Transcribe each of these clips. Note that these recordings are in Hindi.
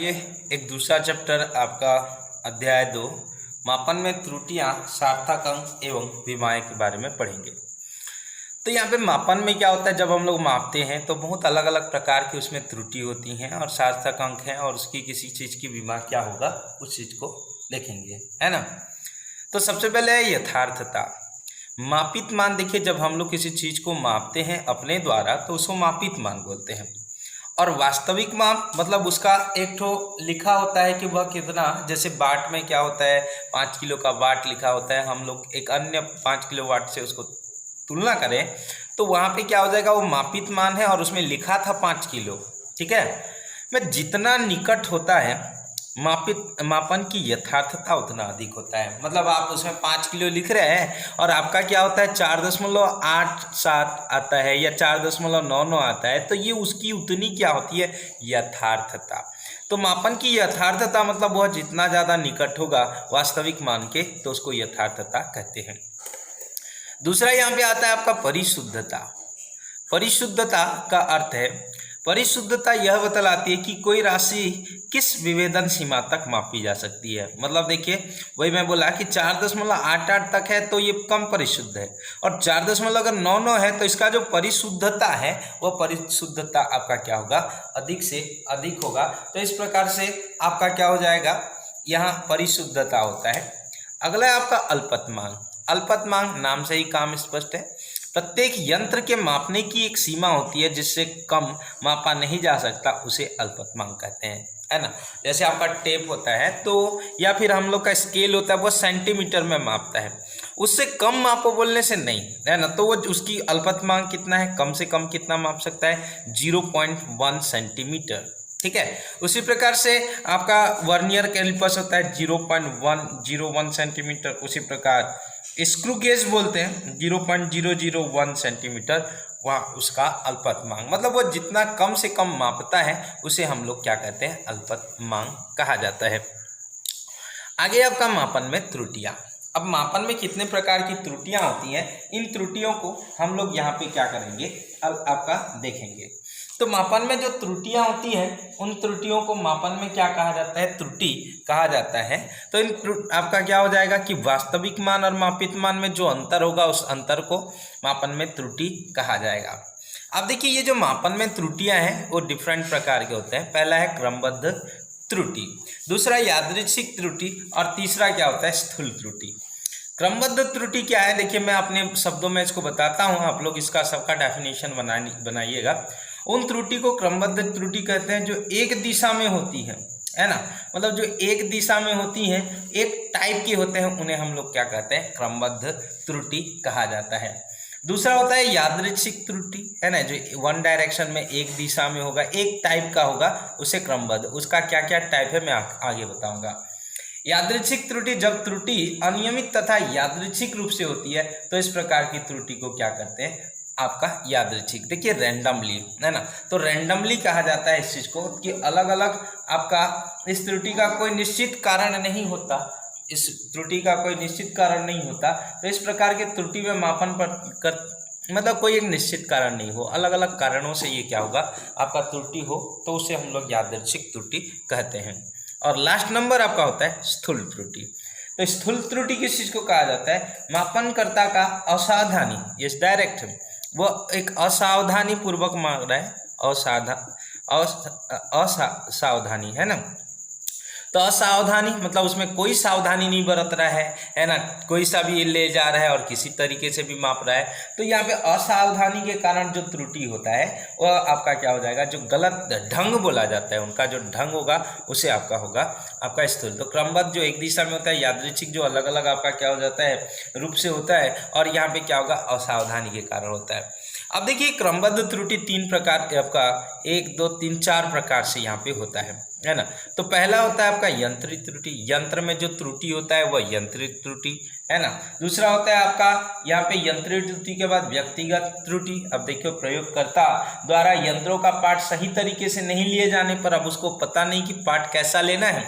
आइए एक दूसरा चैप्टर आपका अध्याय 2 मापन में त्रुटियां, सार्थक अंक एवं विमाएँ के बारे में पढ़ेंगे। तो यहाँ पे मापन में क्या होता है, जब हम लोग मापते हैं तो बहुत अलग अलग प्रकार की उसमें त्रुटि होती हैं और सार्थक अंक हैं और उसकी किसी चीज़ की विमा क्या होगा उस चीज़ को देखेंगे, है ना। तो सबसे पहले है यथार्थता। मापित मान देखिए, जब हम लोग किसी चीज़ को मापते हैं अपने द्वारा तो उसको मापित मान बोलते हैं। और वास्तविक माप मतलब उसका एक ठो लिखा होता है कि वह कितना, जैसे वाट में क्या होता है 5 किलो का वाट लिखा होता है, हम लोग एक अन्य 5 किलो वाट से उसको तुलना करें तो वहाँ पे क्या हो जाएगा, वो मापित मान है और उसमें लिखा था 5 किलो, ठीक है। में जितना निकट होता है मापन की यथार्थता उतना अधिक होता है। मतलब आप उसमें 5 किलो लिख रहे हैं और आपका क्या होता है 4.87 आता है या 4.99 आता है, तो ये उसकी उतनी क्या होती है, यथार्थता। तो मापन की यथार्थता मतलब वह जितना ज़्यादा निकट होगा वास्तविक मान के तो उसको यथार्थता कहते हैं। दूसरा यहाँ पे आता है आपका परिशुद्धता। परिशुद्धता का अर्थ है, परिशुद्धता यह बतलाती है कि कोई राशि किस विभेदन सीमा तक मापी जा सकती है। मतलब देखिए, वही मैं बोला कि 4.88 तक है तो ये कम परिशुद्ध है, और 4.99 है तो इसका जो परिशुद्धता है वह परिशुद्धता आपका क्या होगा, अधिक से अधिक होगा। तो इस प्रकार से आपका क्या हो जाएगा, यहाँ परिशुद्धता होता है। अगला है आपका अल्पतमांक। अल्पतमांक नाम से ही काम स्पष्ट है, प्रत्येक यंत्र के मापने की एक सीमा होती है जिससे कम मापा नहीं जा सकता, उसे अल्पतमांक कहते हैं, है ना। जैसे आपका टेप होता है तो या फिर हम लोग का स्केल होता है वो सेंटीमीटर में मापता है, उससे कम मापो बोलने से नहीं, है ना। तो वो उसकी अल्पतमांक कितना है, कम से कम कितना माप सकता है, 0.1 सेंटीमीटर, ठीक है। उसी प्रकार से आपका वर्नियर कैलिपर्स होता है 0.101 सेंटीमीटर। उसी प्रकार स्क्रू गेज बोलते हैं 0.001 सेंटीमीटर, वहाँ उसका अल्पतमांक। मतलब वो जितना कम से कम मापता है उसे हम लोग क्या कहते हैं, अल्पतमांक कहा जाता है। आगे आपका मापन में त्रुटियाँ। अब मापन में कितने प्रकार की त्रुटियाँ होती हैं, इन त्रुटियों को हम लोग यहाँ पे क्या करेंगे, आपका देखेंगे। तो मापन में जो त्रुटियां होती हैं उन त्रुटियों को मापन में क्या कहा जाता है, त्रुटि कहा जाता है। तो इन आपका क्या हो जाएगा कि वास्तविक मान और मापित मान में जो अंतर होगा उस अंतर को मापन में त्रुटि कहा जाएगा। अब देखिए, ये जो मापन में त्रुटियां हैं वो डिफरेंट प्रकार के होते हैं। पहला है क्रमबद्ध त्रुटि, दूसरा यादृच्छिक त्रुटि और तीसरा क्या होता है, स्थूल त्रुटि। क्रमबद्ध त्रुटि क्या है, देखिए मैं अपने शब्दों में इसको बताता हूँ, आप लोग इसका सबका डेफिनेशन बनाइएगा। उन त्रुटि को क्रमबद्ध त्रुटि कहते हैं जो एक दिशा में होती है ना। मतलब जो एक दिशा में होती हैं, एक टाइप के होते हैं, उन्हें हम लोग क्या कहते हैं, क्रमबद्ध त्रुटि कहा जाता है। दूसरा होता है यादृच्छिक त्रुटि, है ना, जो वन डायरेक्शन में एक दिशा में होगा, एक टाइप का होगा, उसे क्रमबद्ध। उसका क्या क्या टाइप है मैं आगे बताऊंगा। यादृच्छिक त्रुटि, जब त्रुटि अनियमित तथा यादृच्छिक रूप से होती है तो इस प्रकार की त्रुटि को क्या करते हैं, आपका यादृच्छिक। देखिए रैंडमली, है ना, तो रैंडमली कहा जाता है इस चीज को कि अलग अलग आपका इस त्रुटि का कोई निश्चित कारण नहीं होता, इस त्रुटि का कोई निश्चित कारण नहीं होता। तो इस प्रकार के त्रुटि में मापन पर मतलब कोई एक निश्चित कारण नहीं हो, अलग अलग कारणों से ये क्या होगा, आपका त्रुटि हो, तो उसे हम लोग यादृच्छिक त्रुटि कहते हैं। और लास्ट नंबर आपका होता है स्थूल त्रुटि। तो स्थूल त्रुटि किस चीज को कहा जाता है, मापनकर्ता का असावधानी, ये डायरेक्ट वो एक असावधानी पूर्वक मांग रहा है, असावधानी, है ना। तो असावधानी मतलब उसमें कोई सावधानी नहीं बरत रहा है ना, कोई सा भी ले जा रहा है और किसी तरीके से भी माप रहा है। तो यहाँ पे असावधानी के कारण जो त्रुटि होता है वह आपका क्या हो जाएगा, जो गलत ढंग बोला जाता है, उनका जो ढंग होगा उसे आपका होगा आपका स्थूल। तो क्रमबद्ध जो एक दिशा में होता है, यादृच्छिक जो अलग अलग आपका क्या हो जाता है, रूप से होता है, और यहाँ पे क्या होगा, असावधानी के कारण होता है। अब देखिए क्रमबद्ध त्रुटि 3 प्रकार आपका 1 2 3 4 प्रकार से यहाँ पे होता है ना। तो पहला होता है आपका यंत्रित त्रुटि, यंत्र में जो त्रुटि होता है वह यंत्रित त्रुटि, है ना। दूसरा होता है आपका यहाँ पे यंत्रित त्रुटि के बाद व्यक्तिगत त्रुटि। अब देखियो प्रयोगकर्ता द्वारा यंत्रों का पार्ट सही तरीके से नहीं लिए जाने पर, अब उसको पता नहीं कि पार्ट कैसा लेना है,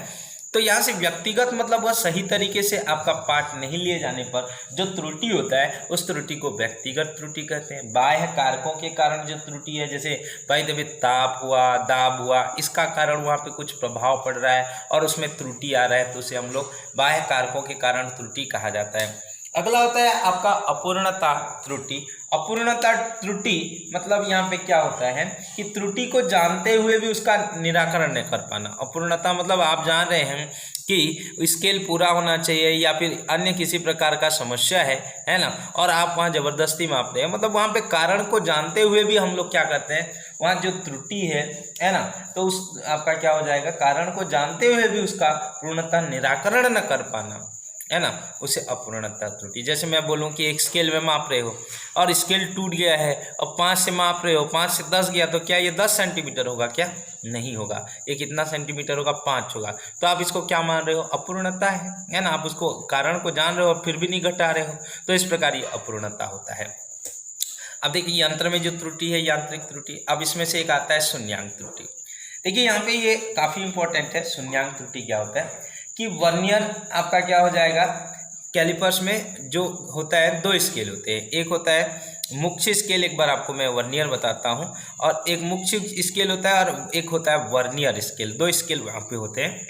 तो यहाँ से व्यक्तिगत मतलब वह सही तरीके से आपका पाठ नहीं लिए जाने पर जो त्रुटि होता है उस त्रुटि को व्यक्तिगत त्रुटि कहते हैं। बाह्य कारकों के कारण जो त्रुटि है, जैसे भाई तभी ताप हुआ, दाब हुआ, इसका कारण वहाँ पे कुछ प्रभाव पड़ रहा है और उसमें त्रुटि आ रहा है, तो उसे हम लोग बाह्य कारकों के कारण त्रुटि कहा जाता है। अगला होता है आपका अपूर्णता त्रुटि। अपूर्णता त्रुटि मतलब यहाँ पे क्या होता है कि त्रुटि को जानते हुए भी उसका निराकरण नहीं कर पाना। अपूर्णता मतलब आप जान रहे हैं कि स्केल पूरा होना चाहिए या फिर अन्य किसी प्रकार का समस्या है ना, और आप वहाँ ज़बरदस्ती माप रहे हैं, मतलब वहाँ पे कारण को जानते हुए भी हम लोग क्या करते हैं, वहाँ जो त्रुटि है ना, तो उस आपका क्या हो जाएगा, कारण को जानते हुए भी उसका पूर्णतः निराकरण न कर पाना, है ना, उसे अपूर्णता त्रुटि। जैसे मैं बोलूं कि एक स्केल में माप रहे हो और स्केल टूट गया है और 5 से माप रहे हो, 5 से 10 गया, तो क्या ये 10 सेंटीमीटर होगा? क्या नहीं होगा, ये कितना सेंटीमीटर होगा? 5 होगा। तो आप इसको क्या मान रहे हो? अपूर्णता है ना, आप उसको कारण को जान रहे हो फिर भी नहीं घटा रहे हो, तो इस प्रकार ये अपूर्णता होता है। अब देखिए यंत्र में जो त्रुटि है, यांत्रिक त्रुटि, अब इसमें से एक आता है शून्यांक त्रुटि। देखिए यहाँ पे ये काफ़ी इंपॉर्टेंट है। शून्यांक त्रुटि क्या होता है कि वर्नियर आपका क्या हो जाएगा, कैलिपर्स में जो होता है 2 स्केल होते हैं, एक होता है मुख्य स्केल, एक बार आपको मैं वर्नियर बताता हूं, और एक मुख्य स्केल होता है और एक होता है वर्नियर स्केल, 2 स्केल वहाँ पे होते हैं।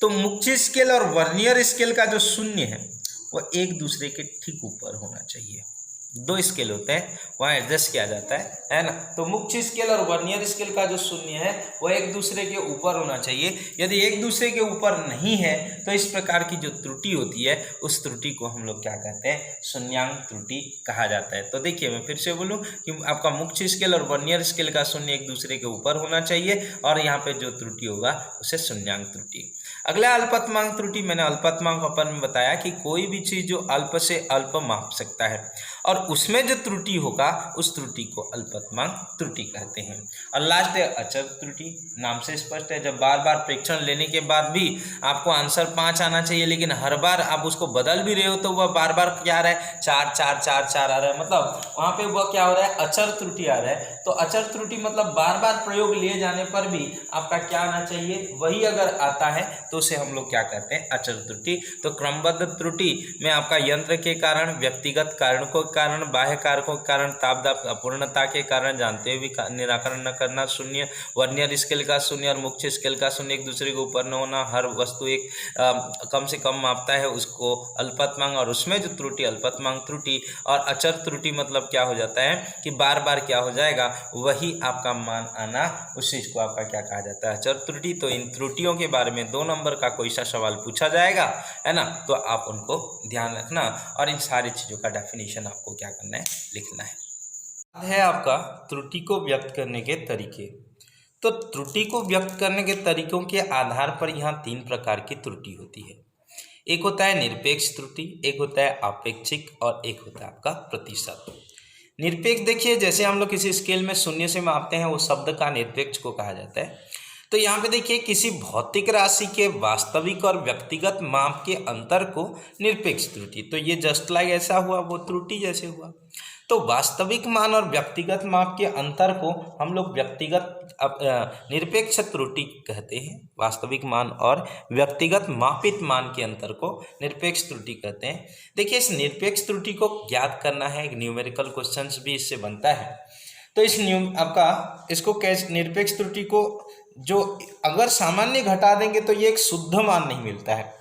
तो मुख्य स्केल और वर्नियर स्केल का जो शून्य है वो एक दूसरे के ठीक ऊपर होना चाहिए। 2 स्केल होते हैं, वहाँ एडजस्ट किया जाता है ना। तो मुख्य स्केल और वर्नियर स्केल का जो शून्य है वह एक दूसरे के ऊपर होना चाहिए। यदि एक दूसरे के ऊपर नहीं है तो इस प्रकार की जो त्रुटि होती है उस त्रुटि को हम लोग क्या कहते हैं, शून्यांक त्रुटि कहा जाता है। तो देखिए मैं फिर से बोलूँ कि आपका मुख्य स्केल और वर्नियर स्केल का शून्य एक दूसरे के ऊपर होना चाहिए और यहाँ पे जो त्रुटि होगा उसे शून्यांक त्रुटि। अगला अल्पतमांक त्रुटि। मैंने अल्पतमांक अपन में बताया कि कोई भी चीज़ जो अल्प से अल्प माप सकता है और उसमें जो त्रुटि होगा उस त्रुटि को अल्पतमांक त्रुटि कहते हैं। और लास्ट है अचर त्रुटि। नाम से स्पष्ट है, जब बार बार परीक्षण लेने के बाद भी आपको आंसर 5 आना चाहिए लेकिन हर बार आप उसको बदल भी रहे हो तो वह बार बार क्या आ रहा है, 4 4 4 4 आ रहा है, मतलब वहाँ पे वह क्या हो रहा है, अचर त्रुटि आ रहा है। तो अचर त्रुटि मतलब बार बार प्रयोग लिए जाने पर भी आपका क्या आना चाहिए, वही अगर आता है तो उसे हम लोग क्या कहते हैं, अचर त्रुटि। तो क्रमबद्ध त्रुटि में आपका यंत्र के कारण, व्यक्तिगत कारणों के कारण, बाह्य कारकों के कारण, ताप दाब अपूर्णता के कारण जानते हुए भी निराकरण न करना, शून्य, वर्नियर स्केल का शून्य और मुख्य स्केल का शून्य एक दूसरे के ऊपर न होना, हर वस्तु एक कम से कम मापता है उसको अल्पतमांक, और उसमें जो त्रुटि अल्पतमांक त्रुटि। और अचर त्रुटि मतलब क्या हो जाता है कि बार बार क्या हो जाएगा, वही आपका मान आना, उस चीज को आपका क्या कहा जाता है, अचर त्रुटि। तो इन त्रुटियों के बारे में 2 नंबर का कोई सा सवाल पूछा जाएगा, है ना, तो आप उनको ध्यान रखना और इन सारी चीज़ों का डेफिनेशन आपको क्या करना है, लिखना है आपका त्रुटि को व्यक्त करने के तरीके। तो त्रुटि को व्यक्त करने के तरीकों के आधार पर यहाँ 3 प्रकार की त्रुटि होती है। एक होता है निरपेक्ष त्रुटि, एक होता है आपेक्षिक और एक होता है आपका प्रतिशत। निरपेक्ष देखिए, जैसे हम लोग किसी स्केल में 0 से मापते हैं, वो शब्द का निरपेक्ष को कहा जाता है। तो यहाँ पे देखिए किसी भौतिक राशि के वास्तविक और व्यक्तिगत माप के अंतर को निरपेक्ष त्रुटि, तो ये जस्ट लाइक ऐसा हुआ, वो त्रुटि जैसे हुआ। तो वास्तविक मान और व्यक्तिगत माप के अंतर को हम लोग व्यक्तिगत निरपेक्ष त्रुटि कहते हैं। वास्तविक मान और व्यक्तिगत मापित मान के अंतर को निरपेक्ष त्रुटि कहते हैं। देखिए इस निरपेक्ष त्रुटि को ज्ञात करना है, एक न्यूमेरिकल क्वेश्चन भी इससे बनता है। तो इस आपका इसको कैसे, निरपेक्ष त्रुटि को जो अगर सामान्य घटा देंगे तो ये एक शुद्ध मान नहीं मिलता है।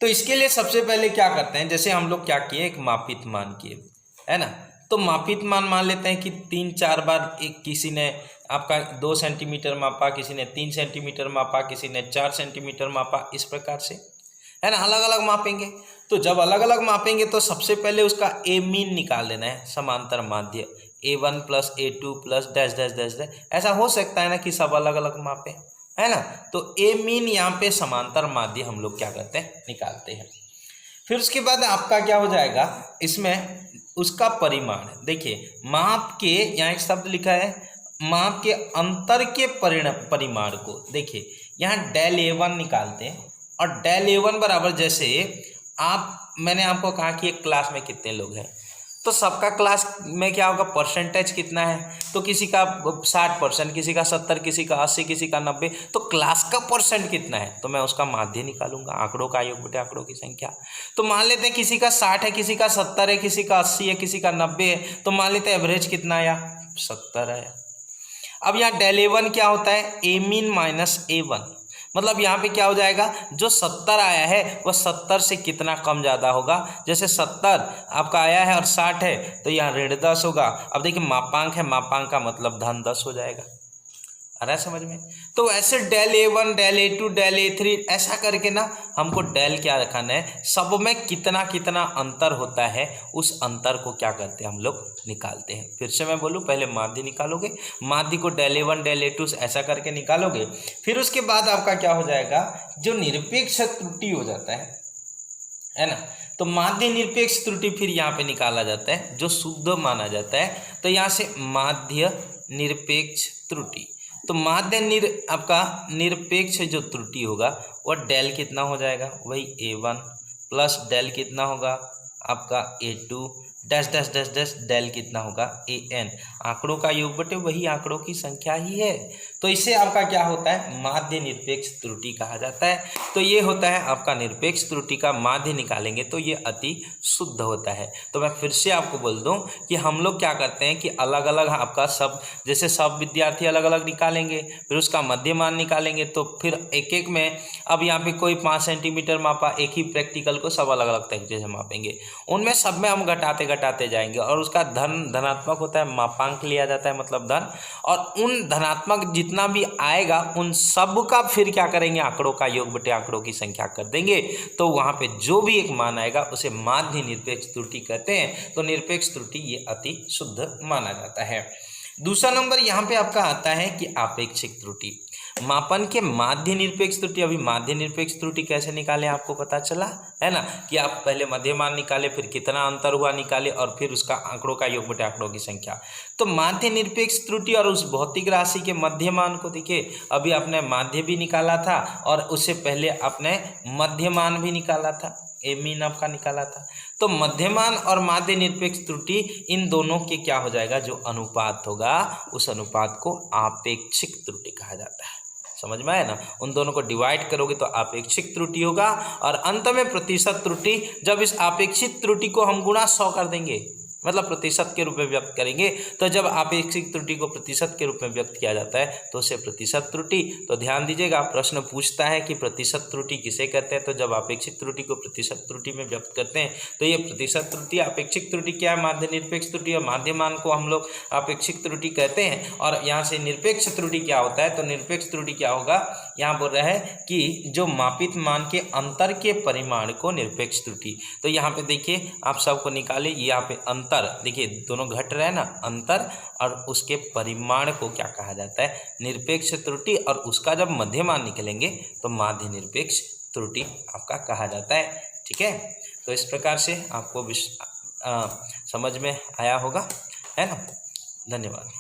तो इसके लिए सबसे पहले क्या करते हैं, जैसे हम लोग क्या किए, एक मापित मान किए, है ना। तो मापित मान लेते हैं कि 3-4 बार एक किसी ने आपका 2 सेंटीमीटर मापा, किसी ने 3 सेंटीमीटर मापा, किसी ने 4 सेंटीमीटर मापा, इस प्रकार से, है ना, अलग अलग मापेंगे। तो जब अलग अलग मापेंगे तो सबसे पहले उसका ए मीन निकाल लेना है, समांतर माध्य, A1 + A2 + dash dash dash dash, ऐसा हो सकता है ना कि सब अलग अलग मापे, है ना। तो ए मीन यहाँ पे समांतर माध्य हम लोग क्या करते हैं, निकालते हैं। फिर उसके बाद आपका क्या हो जाएगा, इसमें उसका परिमाण, देखिए माप के, यहाँ एक शब्द लिखा है, माप के अंतर के परिमाण को, देखिए यहाँ डेल A1 निकालते हैं और डेल A1 बराबर, जैसे आप, मैंने आपको कहा कि एक क्लास में कितने लोग हैं, तो सबका क्लास में क्या होगा, परसेंटेज कितना है, तो किसी का 60%, किसी का 70, किसी का 80, किसी का 90, तो क्लास का परसेंट कितना है, तो मैं उसका माध्य निकालूंगा, आंकड़ों का योग बटे आंकड़ों की संख्या। तो मान लेते हैं किसी का 60 है, किसी का 70 है, किसी का 80 है, किसी का 90 है, तो मान लेते हैं एवरेज कितना आया, 70 आया। अब यहाँ डेल A1 क्या होता है, ए मीन माइनस A1, मतलब यहाँ पे क्या हो जाएगा, जो 70 आया है वह 70 से कितना कम ज़्यादा होगा। जैसे 70 आपका आया है और 60 है, तो यहाँ ऋण 10 होगा। अब देखिए मापांक है, मापांक का मतलब धन 10 हो जाएगा। आ रहा है समझ में। तो ऐसे del A1, del A2, del A3 ऐसा करके ना हमको डेल क्या रखना है, सब में कितना कितना अंतर होता है, उस अंतर को क्या करते हैं हम लोग निकालते हैं। फिर से मैं बोलूँ, पहले माध्य निकालोगे, माध्य को डेल A1, डेल A2 ऐसा करके निकालोगे, फिर उसके बाद आपका क्या हो जाएगा, जो निरपेक्ष त्रुटि हो जाता है ना, तो माध्य निरपेक्ष त्रुटि फिर यहाँ पे निकाला जाता है, जो शुद्ध माना जाता है। तो यहाँ से माध्य निरपेक्ष त्रुटि, तो माध्य आपका निरपेक्ष जो त्रुटि होगा वह डेल कितना हो जाएगा, वही A1 प्लस डेल कितना होगा आपका A2 dash dash dash dash del कितना होगा AN, आंकड़ों का योग बटे वही आंकड़ों की संख्या ही है। तो इसे आपका क्या होता है, माध्य निरपेक्ष त्रुटि कहा जाता है। तो ये होता है आपका निरपेक्ष त्रुटि का माध्य निकालेंगे तो ये अति शुद्ध होता है। तो मैं फिर से आपको बोल दूं कि हम लोग क्या करते हैं कि अलग अलग आपका सब, जैसे सब विद्यार्थी अलग अलग निकालेंगे, फिर उसका मध्य मान निकालेंगे, तो फिर एक एक में, अब यहाँ पे कोई 5 सेंटीमीटर मापा, एक ही प्रैक्टिकल को सब अलग अलग तरीके से मापेंगे, उनमें सब में हम घटाते घटाते जाएंगे, और उसका धनात्मक होता है, मापांक लिया जाता है मतलब धन, और उन धनात्मक जितना भी आएगा उन सब का फिर क्या करेंगे, आंकड़ों का योग बटे आंकड़ों की संख्या कर देंगे। तो वहां पे जो भी एक मान आएगा उसे माध्य निरपेक्ष त्रुटि कहते हैं। तो निरपेक्ष त्रुटि ये अति शुद्ध माना जाता है। दूसरा नंबर यहाँ पे आपका आता है कि आपेक्षिक त्रुटि, मापन के माध्य निरपेक्ष त्रुटि। अभी माध्य निरपेक्ष त्रुटि कैसे निकालें आपको पता चला है ना, कि आप पहले मध्य मान निकाले, फिर कितना अंतर हुआ निकाले, और फिर उसका आंकड़ों का योग बटे आंकड़ों की संख्या। तो माध्य निरपेक्ष त्रुटि और उस भौतिक राशि के मध्य मान को देखिए, अभी आपने माध्य भी निकाला था और उससे पहले आपने मध्य मान भी निकाला था, ए मीन आपका निकाला था। तो मध्यमान और माध्य निरपेक्ष त्रुटि इन दोनों के क्या हो जाएगा, जो अनुपात होगा उस अनुपात को आपेक्षिक त्रुटि कहा जाता है। समझ में आया ना, उन दोनों को डिवाइड करोगे तो आपेक्षिक त्रुटि होगा, और अंत में प्रतिशत त्रुटि। जब इस आपेक्षिक त्रुटि को हम गुणा 100 कर देंगे, मतलब प्रतिशत के रूप में व्यक्त करेंगे, तो जब आपेक्षिक त्रुटि को प्रतिशत के रूप में व्यक्त किया जाता है तो उसे प्रतिशत त्रुटि। तो ध्यान दीजिएगा, प्रश्न पूछता है कि प्रतिशत त्रुटि किसे कहते हैं, तो जब आपेक्षिक त्रुटि को प्रतिशत त्रुटि में व्यक्त करते हैं तो ये प्रतिशत त्रुटि। आपेक्षिक त्रुटि क्या है, माध्य निरपेक्ष त्रुटि, और माध्यमान को हम लोग आपेक्षिक त्रुटि कहते हैं। और यहाँ से निरपेक्ष त्रुटि क्या होता है, तो निरपेक्ष त्रुटि क्या होगा, यहाँ बोल रहा है कि जो मापित मान के अंतर के परिमाण को निरपेक्ष त्रुटि। तो यहाँ पे देखिए आप सबको निकाले, यहाँ पे अंतर देखिए दोनों घट रहे हैं ना, अंतर और उसके परिमाण को क्या कहा जाता है, निरपेक्ष त्रुटि, और उसका जब मध्य मान निकलेंगे तो माध्य निरपेक्ष त्रुटि आपका कहा जाता है। ठीक है, तो इस प्रकार से आपको समझ में आया होगा, है ना। धन्यवाद।